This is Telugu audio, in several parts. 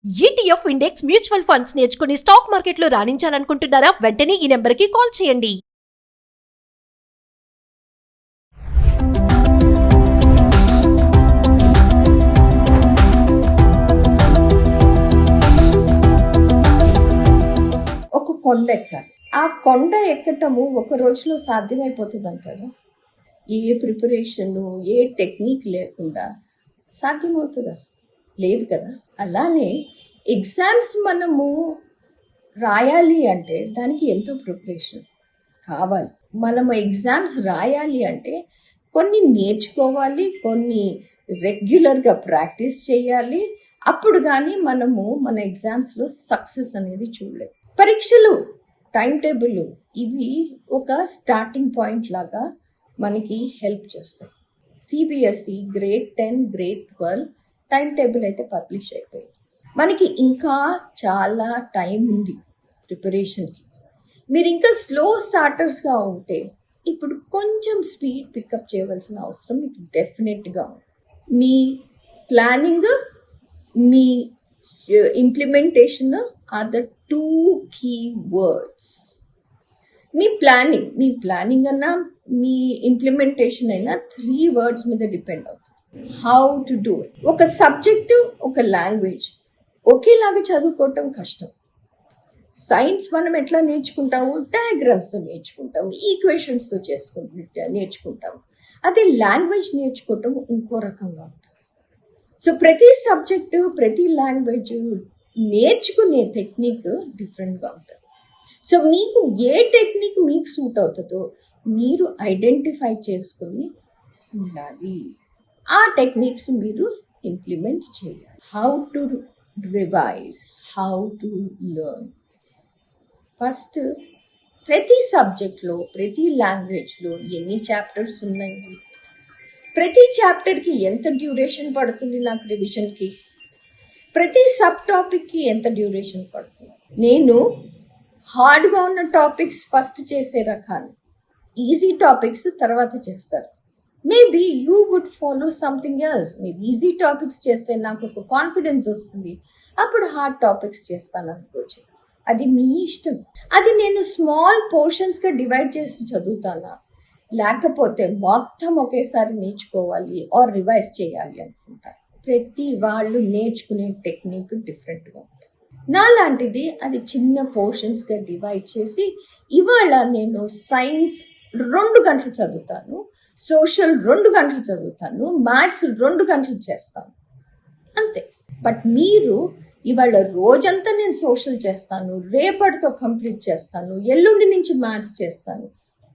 ఈటీఎఫ్ ఇండెక్స్ మ్యూచువల్ ఫండ్స్ నేర్చుకుని స్టాక్ మార్కెట్లో రాణించాలనుకుంటున్నారా? వెంటనే ఈ నెంబర్కి కాల్ చేయండి. ఒక కొండ ఎక్కాలి. ఆ కొండ ఎక్కటము ఒక రోజులో సాధ్యమైపోతుంది అంటారా? ఏ ప్రిపరేషన్, ఏ టెక్నిక్ లేకుండా సాధ్యమవుతుందా? లేదు కదా. అలానే ఎగ్జామ్స్ మనము రాయాలి అంటే దానికి ఎంతో ప్రిపరేషన్ కావాలి. మనము ఎగ్జామ్స్ రాయాలి అంటే కొన్ని నేర్చుకోవాలి, కొన్ని రెగ్యులర్గా ప్రాక్టీస్ చేయాలి. అప్పుడు కానీ మనము మన ఎగ్జామ్స్లో సక్సెస్ అనేది చూడలేము. పరీక్షలు, టైం టేబుల్ ఇవి ఒక స్టార్టింగ్ పాయింట్ లాగా మనకి హెల్ప్ చేస్తాయి. CBSE grade 10, grade 12 time table అయితే పబ్లిష్ అయిపోయింది. మనకి ఇంకా చాలా టైం ఉంది ప్రిపరేషన్కి. మీరు ఇంకా స్లో స్టార్టర్స్గా ఉంటే ఇప్పుడు కొంచెం స్పీడ్ పికప్ చేయవలసిన అవసరం మీకు డెఫినెట్గా ఉంది. మీ ప్లానింగ్, మీ implementation are the 2 key words. మీ ప్లానింగ్ అన్నా మీ ఇంప్లిమెంటేషన్ అయినా 3 words మీద డిపెండ్ అవుతుంది. How to do it. ఒక సబ్జెక్టు, ఒక లాంగ్వేజ్ ఒకేలాగా చదువుకోవటం కష్టం. సైన్స్ మనం ఎట్లా నేర్చుకుంటాము? డయాగ్రామ్స్తో నేర్చుకుంటాము, ఈక్వేషన్స్తో నేర్చుకుంటాము. అదే లాంగ్వేజ్ నేర్చుకోవటం ఇంకో రకంగా ఉంటుంది. సో ప్రతి సబ్జెక్టు, ప్రతి లాంగ్వేజ్ నేర్చుకునే టెక్నిక్ డిఫరెంట్గా ఉంటుంది. సో మీకు ఏ టెక్నిక్ మీకు సూట్ అవుతుందో మీరు ఐడెంటిఫై చేసుకుని ఉండాలి. ఆ టెక్నిక్స్ మీరు ఇంప్లిమెంట్ చేయాలి. How to revise, how to learn. First ప్రతి సబ్జెక్ట్లో, ప్రతి లాంగ్వేజ్లో ఎన్ని చాప్టర్స్ ఉన్నాయి, ప్రతి చాప్టర్కి ఎంత డ్యూరేషన్ పడుతుంది నాకు రివిజన్కి, ప్రతి సబ్ టాపిక్కి ఎంత డ్యూరేషన్ పడుతుంది. నేను హార్డ్గా ఉన్న టాపిక్స్ ఫస్ట్ చేసే రకాన్ని, ఈజీ టాపిక్స్ తర్వాత చేస్తారు. Maybe you would follow something else. మీరు ఈజీ టాపిక్స్ చేస్తే నాకు ఒక కాన్ఫిడెన్స్ వస్తుంది, అప్పుడు హార్డ్ టాపిక్స్ చేస్తాను అనుకోవచ్చు. అది మీ ఇష్టం. అది నేను స్మాల్ పోర్షన్స్గా డివైడ్ చేసి చదువుతానా, లేకపోతే మొత్తం ఒకేసారి నేర్చుకోవాలి ఆర్ రివైజ్ చేయాలి అనుకుంటాను. ప్రతి వాళ్ళు నేర్చుకునే టెక్నిక్ డిఫరెంట్గా ఉంటుంది. నా లాంటిది అది చిన్న పోర్షన్స్గా డివైడ్ చేసి, ఇవాళ నేను సైన్స్ 2 గంటలు చదువుతాను, సోషల్ 2 గంటలు చదువుతాను, మ్యాథ్స్ 2 గంటలు చేస్తాను అంతే. బట్ మీరు ఇవాళ రోజంతా నేను సోషల్ చేస్తాను, రేపటితో కంప్లీట్ చేస్తాను, ఎల్లుండి నుంచి మ్యాథ్స్ చేస్తాను,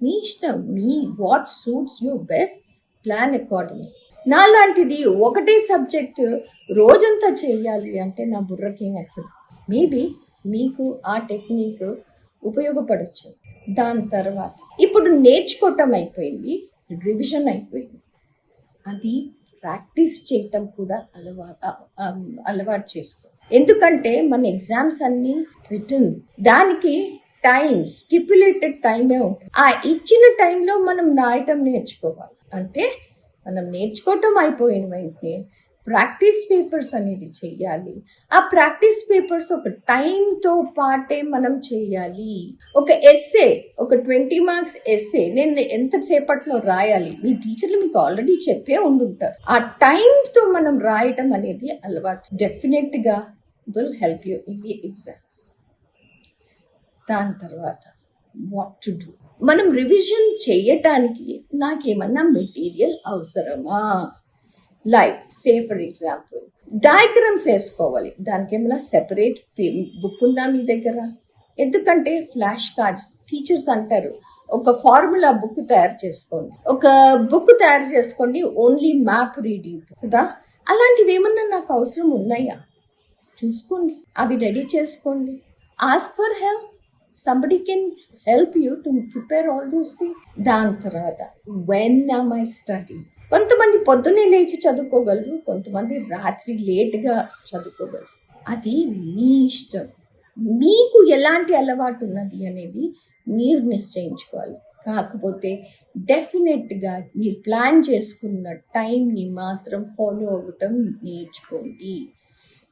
మీ ఇష్టం. Me what suits you best, plan accordingly. నా లాంటిది ఒకటే సబ్జెక్ట్ రోజంతా చేయాలి అంటే నా బుర్రకేం ఎక్కదు. మేబీ మీకు ఆ టెక్నిక్ ఉపయోగపడవచ్చు. దాని తర్వాత ఇప్పుడు నేర్చుకోవటం అయిపోయింది, రివిజన్ అయిపోయింది. అది ప్రాక్టీస్ చేయటం కూడా అలవాటు చేసుకో. ఎందుకంటే మన ఎగ్జామ్స్ అన్నీ రిటర్న్, దానికి టైం, స్టిప్యులేటెడ్ టైమే ఉంటుంది. ఆ ఇచ్చిన టైంలో మనం రాయటం నేర్చుకోవాలి. అంటే మనం నేర్చుకోవటం అయిపోయిన వెంటనే ప్రాక్టీస్ పేపర్స్ అనేది చెయ్యాలి. ఆ ప్రాక్టీస్ పేపర్స్ ఒక టైంతో పాటే మనం చేయాలి. ఒక ఎస్సే, ఒక 20 మార్క్స్ ఎస్సే నేను ఎంతసేపట్లో రాయాలి, మీ టీచర్లు మీకు ఆల్రెడీ చెప్పే ఉండుంటారు. ఆ టైంతో మనం రాయటం అనేది అలవాటు డెఫినెట్గా will help you in the exams. దాని తర్వాత వాట్ టు డూ. మనం రివిజన్ చేయటానికి నాకేమన్నా మెటీరియల్ అవసరమా? Like say for example diagrams వేసుకోవాలి, దానికి ఏమైనా సెపరేట్ బుక్ ఉందా మీ దగ్గర? ఎందుకంటే ఫ్లాష్ కార్డ్స్, టీచర్స్ అంటారు ఒక ఫార్ములా బుక్ తయారు చేసుకోండి, ఒక బుక్ తయారు చేసుకోండి ఓన్లీ మ్యాప్ రీడింగ్ కదా. అలాంటివి ఏమన్నా నాకు అవసరం ఉన్నాయా చూసుకోండి, అవి రెడీ చేసుకోండి. Ask for help, somebody can help you to prepare all those things. దాని తర్వాత when am I studying. కొంతమంది పొద్దున్నే లేచి చదువుకోగలరు, కొంతమంది రాత్రి లేట్గా చదువుకోగలరు. అది మీ ఇష్టం. మీకు ఎలాంటి అలవాటు ఉన్నది అనేది మీరు నిశ్చయించుకోవాలి. కాకపోతే డెఫినెట్గా మీరు ప్లాన్ చేసుకున్న టైంని మాత్రం ఫాలో అవ్వటం నేర్చుకోండి.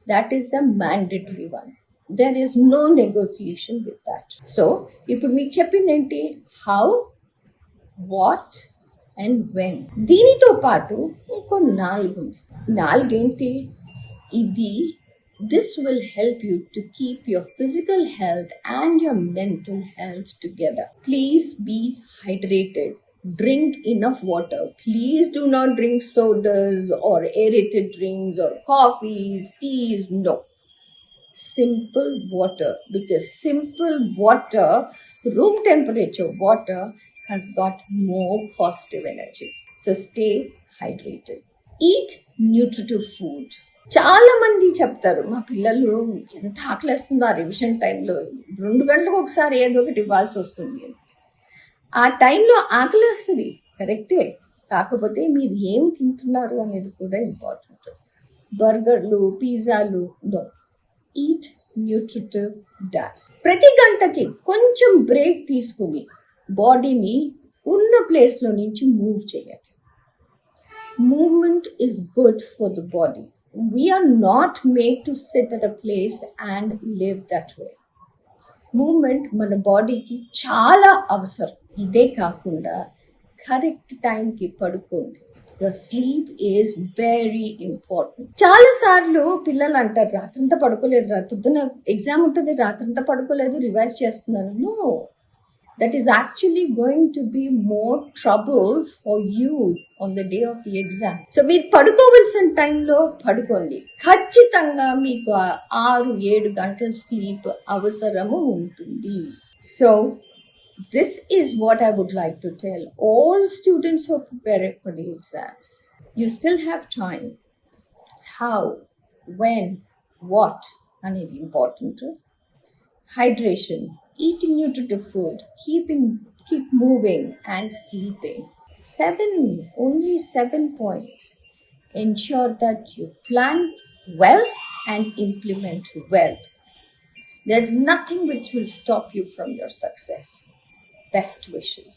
That is the mandatory one. There is no negotiation with that. So, ఇప్పుడు మీకు చెప్పింది ఏంటి? How, what and when. దీనితో పాటు ఇంకో 4 ఉన్నాయి. 4 ఏంటి? ఇది this will help you to keep your physical health and your mental health together. Please be hydrated. Drink enough water. Please do not drink sodas or aerated drinks or coffees, teas. No. Simple water, because simple water, room temperature water, has got more positive energy. So stay hydrated. Eat nutritive food. చాలా మంది చెప్తారు, మా పిల్లలు ఎంత ఆకలిస్తుందో ఆ రివిజన్ టైంలో 2 గంటలకు ఒకసారి ఏదో ఒకటి ఇవ్వాల్సి వస్తుంది. ఆ టైంలో ఆకలి వస్తుంది, కరెక్టే. కాకపోతే మీరు ఏం తింటున్నారు అనేది కూడా ఇంపార్టెంట్. బర్గర్లు, పిజ్జాలు, నో. Eat nutritive diet. ప్రతి గంటకి కొంచెం బ్రేక్ తీసుకుని బాడీని ఉన్న ప్లేస్లో నుంచి మూవ్ చేయండి. Movement is good for the body. We are not made to sit at a place and live that way. Movement మన బాడీకి చాలా అవసరం. ఇదే కాకుండా కరెక్ట్ టైంకి పడుకోండి. Your sleep is very important. చాలా సార్లు పిల్లలు అంటారు, రాత్రంతా పడుకోలేదు, పొద్దున్న ఎగ్జామ్ ఉంటుంది, రాత్రంతా పడుకోలేదు, రివైజ్ చేస్తున్నాను. No, that is actually going to be more trouble for you on the day of the exam. So మీరు పడుకోవలసిన టైంలో పడుకోండి. ఖచ్చితంగా మీకు 6-7 గంటల స్లీప్ అవసరము ఉంటుంది. So this is what I would like to tell all students who are preparing for the exams. You still have time. How, when, what అనేది important. Hydration, eating nutritive food, keep moving and sleeping. 7 points. Ensure that you plan well and implement well. There's nothing which will stop you from your success. Best wishes.